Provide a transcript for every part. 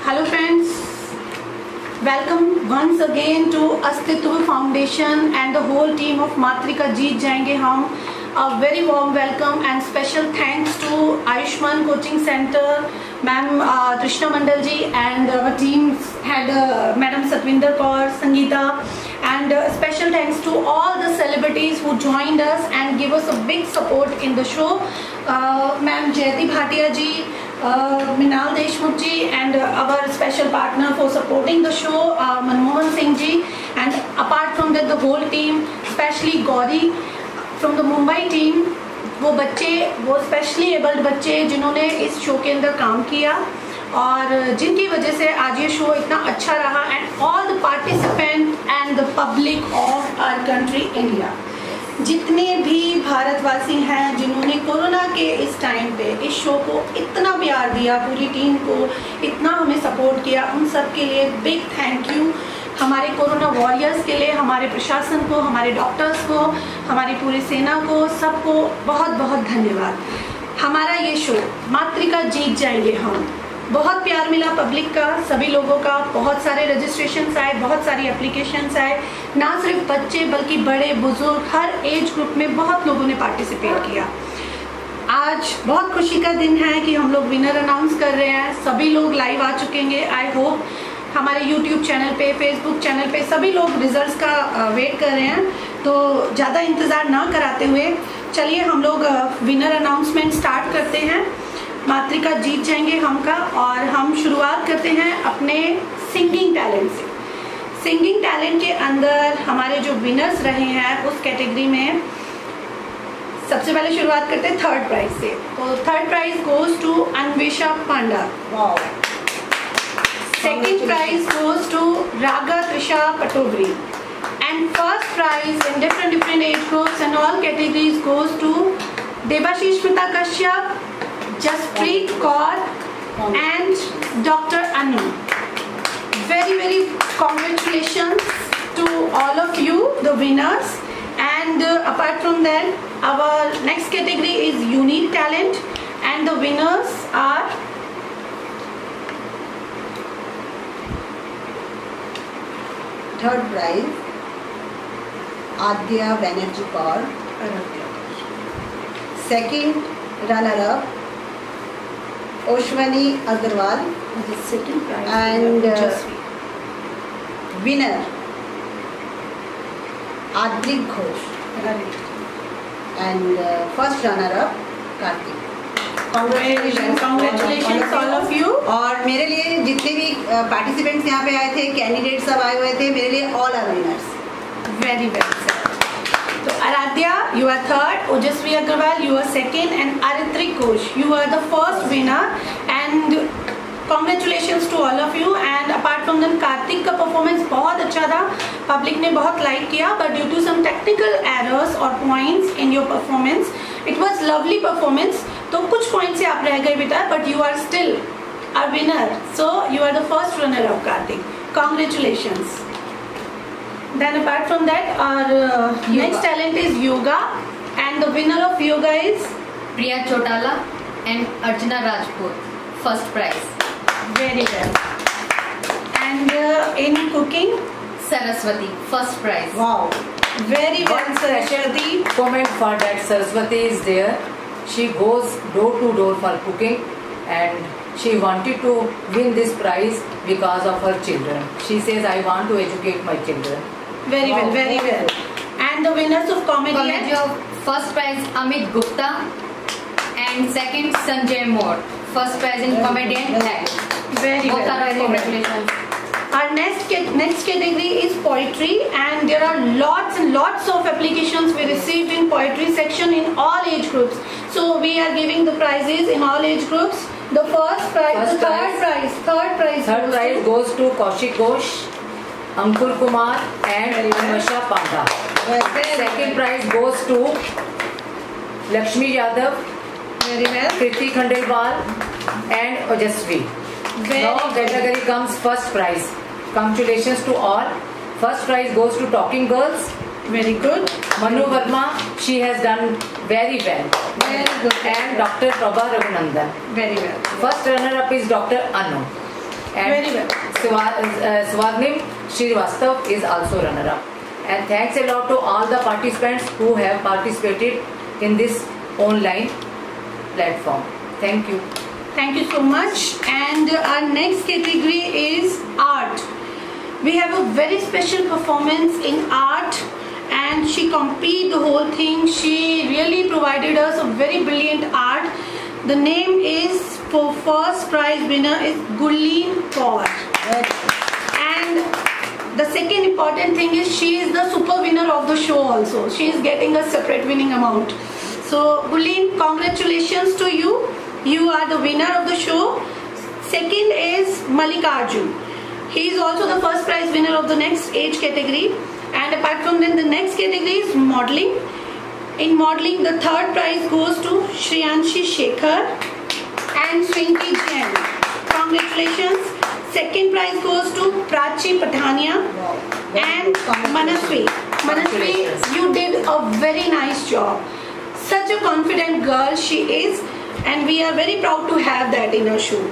Hello friends, welcome once again to Astitva Foundation and the whole team of Matrika Jeet Jayenge Hum. A very warm welcome and special thanks to Ayushman Coaching Center, Ma'am Trishna Mandal ji, and our team had Madam Satvinder Kaur, Sangeeta, and special thanks to all the celebrities who joined us and gave us a big support in the show. Ma'am Jayati Bhatia ji, Minal Deshmukh ji, and our special partner for supporting the show, Manmohan Singh ji, and apart from that the whole team, especially Gauri from the Mumbai team, वो बच्चे, वो specially abled बच्चे जिन्होंने इस show के अंदर काम किया और जिनकी वजह से आज ये शो इतना अच्छा रहा, and all the participant and the public of our country India, जितने भी भारतवासी हैं जिन्होंने कोरोना के इस टाइम पे इस शो को इतना प्यार दिया, पूरी टीम को इतना हमें सपोर्ट किया, उन सब के लिए बिग थैंक यू। हमारे कोरोना वॉरियर्स के लिए, हमारे प्रशासन को, हमारे डॉक्टर्स को, हमारी पूरी सेना को, सबको बहुत बहुत धन्यवाद। हमारा ये शो मातृका जीत जाएंगे हम, बहुत प्यार मिला पब्लिक का, सभी लोगों का, बहुत सारे रजिस्ट्रेशंस आए, बहुत सारी एप्लीकेशंस आए, ना सिर्फ बच्चे बल्कि बड़े बुजुर्ग हर एज ग्रुप में बहुत लोगों ने पार्टिसिपेट किया। आज बहुत खुशी का दिन है कि हम लोग विनर अनाउंस कर रहे हैं, सभी लोग लाइव आ चुकेंगे। आई होप हमारे YouTube चैनल पे, Facebook चैनल पे सभी लोग रिजल्ट्स का वेट कर रहे हैं, तो ज़्यादा इंतज़ार ना कराते हुए चलिए हम लोग विनर अनाउंसमेंट स्टार्ट करते हैं मातृका जीत जाएंगे हम का। और हम शुरुआत करते हैं अपने सिंगिंग टैलेंट से। सिंगिंग टैलेंट के अंदर हमारे जो विनर्स रहे हैं उस कैटेगरी में सबसे पहले शुरुआत करते हैं थर्ड प्राइज से। तो third prize goes to Anvesha Panda. Second prize goes to Raga Trisha Patobri, and first prize in different age groups and all categories goes to Debashish Smita Kashyap, Jaspreet Kaur and Dr. Anu. Very congratulations to all of you, the winners. And apart from that, our next category is unique talent, and the winners are third prize Adya Banerjee Kaur, second runner up Oshwani Agarwal, and winner Adrik Ghosh, and first runner up Kartik. Congratulations all of you। और मेरे लिए जितने भी participants यहाँ पे आए थे, candidate सब आए हुए थे, मेरे लिए ऑल आर विनर्स। वेरी तो आराध्या, you are third, ओजस्वी Agarwal, you are second, and आरित्रिक Ghosh, you are the first winner, and congratulations to all of you। and apart from them, Kartik का परफॉर्मेंस बहुत अच्छा था, पब्लिक ने बहुत लाइक किया, but due to some technical errors or points in your performance, it was lovely performance। तो कुछ point से आप रह गए बेटा, but you are still a winner, so you are the first runner of Kartik. Congratulations. Then apart from that our next talent is yoga, and the winner of yoga is Priya Chautala and Archana Rajput, first prize. Very well. And in cooking Saraswati, first prize. Wow, very well Saraswati. Comment for that Saraswati is there. She goes door to door for cooking, and she wanted to win this prize because of her children. She says, I want to educate my children. Very well, very well. And the winners of comedy Comedy of first prize Amit Gupta and second Sanjay Moore, first prize in comedy and act. very Both well, are very well. congratulations. Our next category is poetry, and there are lots and lots of applications we received in poetry section in all age groups. So we are giving the prizes in all age groups. The first prize, the third prize goes to Kaushik Ghosh, Ankur Kumar and Anvesha Panda. Second prize goes to Lakshmi Yadav, very well, Kriti Khandelwal and Ojasvi. Now category comes first prize. Congratulations to all. First prize goes to Talking Girls. very good, Manu Verma, she has done very well. very good, And Dr. Prabha Raghunandan. very well. First runner up is Dr. Anu. Very well. Swarnim Srivastav is also runner-up. And thanks a lot to all the participants who have participated in this online platform. Thank you. Thank you so much. And our next category is art. We have a very special performance in art, and she completed the whole thing. She really provided us a very brilliant art. The name is, for first prize winner is Gurleen Kaur. And the second important thing is she is the super winner of the show also. She is getting a separate winning amount. So Gurleen, congratulations to you. You are the winner of the show. Second is Mallikarjun. He is also the first prize winner of the next age category. And apart from that, the next category is modeling. In modeling, the third prize goes to Shriyanshi Shekhar and Swinky Jain. Congratulations. Second prize goes to Prachi Pathania and Manasvi. Manasvi, you did a very nice job. Such a confident girl she is, and we are very proud to have that in our show.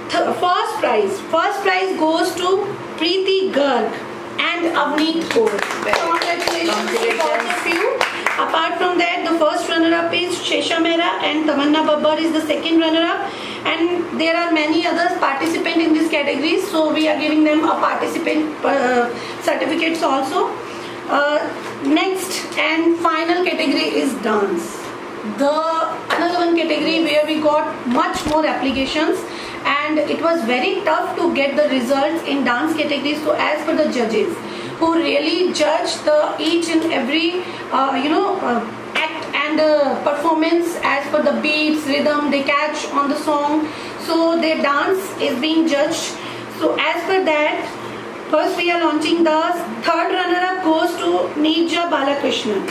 First prize goes to Preeti Garg and Avneet Kaur. Congratulations to both of you. Apart from that, the first runner-up is Shesha Mehra and Tamanna Babbar is the second runner-up. And there are many others participant in this category, so we are giving them a participant certificates also. Next and final category is dance. Another one category where we got much more applications, and it was very tough to get the results in dance categories. So as per the judges who really judged the each and every act and performance as per the beats, rhythm they catch on the song, so their dance is being judged. So as per that, first we are launching the third runner-up goes to Neerja Balakrishnan.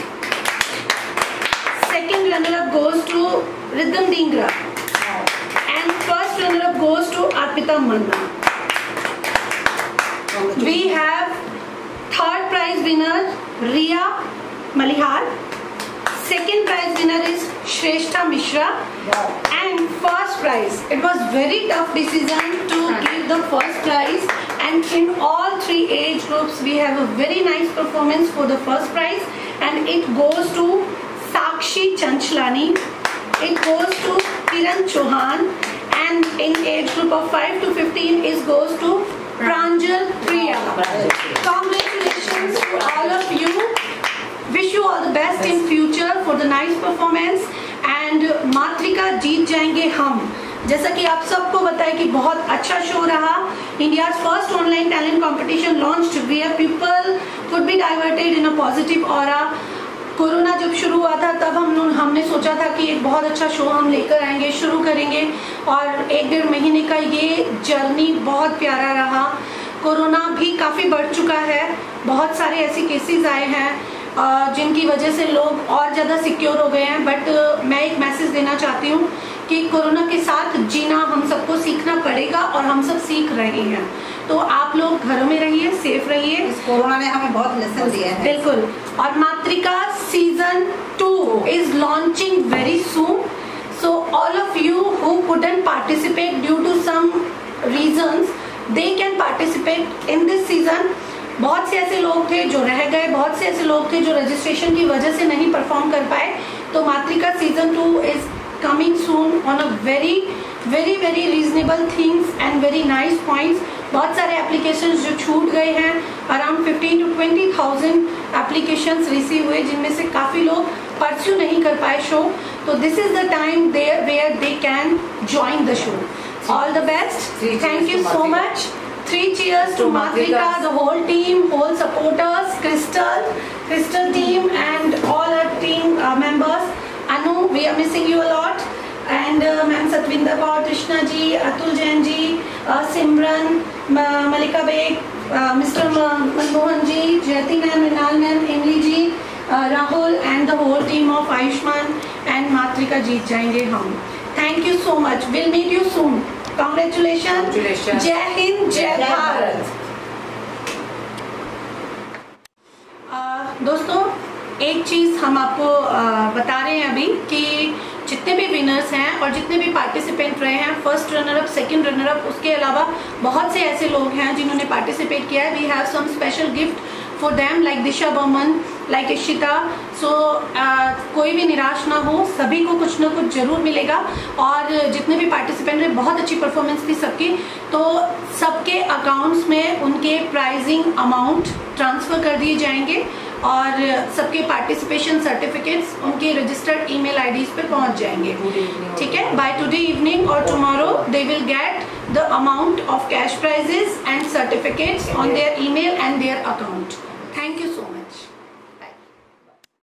Second runner-up goes to Rhythm Dhingra. And first runner-up goes to Arpita Manna. We have third prize winner Riya Malihar. Second prize winner is Shrestha Mishra. And first prize, it was very tough decision to give the first prize, and in all three age groups we have a very nice performance for the first prize, and it goes to Sakshi Chanchlani, it goes to Kiran Chauhan, and in age group of 5 to 15 it goes to Pranjal Priya. Congratulations to all of you. Wish you all the best in future for the nice performance. And मातृका जीत जाएंगे हम. जैसा कि आप सबको बताया कि बहुत अच्छा शो रहा. India's first online talent competition launched where people could be diverted in a positive aura. Corona जब शुरू हुआ था तब हमने सोचा था कि एक बहुत अच्छा शो हम लेकर आएंगे, शुरू करेंगे, और 1-1.5 महीने का ये जर्नी बहुत प्यारा रहा. कोरोना भी काफ़ी बढ़ चुका है, बहुत सारे ऐसे केसेस आए हैं जिनकी वजह से लोग और ज़्यादा सिक्योर हो गए हैं. बट मैं एक मैसेज देना चाहती हूँ कि कोरोना के साथ जीना हम सबको सीखना पड़ेगा, और हम सब सीख रहे हैं. तो आप लोग घरों में रहिए, सेफ रहिए. इस कोरोना ने हमें बहुत लेसन दिया है. बिल्कुल. और मातृका season 2 is launching very soon. So all of you who couldn't participate due to some reasons, they can participate in this season. बहुत से ऐसे लोग थे जो रह गए, बहुत से ऐसे लोग थे जो रजिस्ट्रेशन की वजह से नहीं परफॉर्म कर पाए. तो मातृका season 2 is coming soon on a very reasonable things and very nice points. बहुत सारे एप्लीकेशंस जो छूट गए हैं, अराउंड 15 to 20,000 एप्लीकेशंस रिसीव हुए, जिनमें से काफ़ी लोग परस्यू नहीं कर पाए शो. तो this is the time where they can join the show. All the best. Thank you so much. 3 cheers to Matrika, the whole team, whole supporters, Crystal team, and all our team members. Anu, we are missing you a lot. And Ma'am Satvinder Kaur, Krishna ji, Atul Jain ji, Simran, Malika Beg, Mr. Manmohan ji, Jyoti ma'am, Rinal ma'am, Emily ji, Rahul, and the whole team of Ayushman and Matrika जीत जाएंगे हम. Thank you so much. We'll meet you soon. Congratulations. जय हिंद, जय भारत. दोस्तों, एक चीज़ हम आपको बता रहे हैं अभी कि जितने भी विनर्स हैं और जितने भी पार्टिसिपेंट रहे हैं, first runner up, second runner up, उसके अलावा बहुत से ऐसे लोग हैं जिन्होंने पार्टिसिपेट किया है, we have some special gift for them like Disha Barman, like Ishita. So कोई भी निराश ना हो, सभी को कुछ ना कुछ जरूर मिलेगा। और जितने भी पार्टिसिपेंट रहे, बहुत अच्छी परफॉर्मेंस थी सबकी, तो सबके अकाउंट्स में उनके प्राइजिंग अमाउंट ट्रांसफर कर दिए जाएंगे और सबके पार्टिसिपेशन सर्टिफिकेट्स उनके रजिस्टर्ड ईमेल आईडीज पे पहुंच जाएंगे, ठीक है, बाय टुडे इवनिंग और tomorrow they will get the amount of cash prizes and certificates on their email and their account. Thank you so much.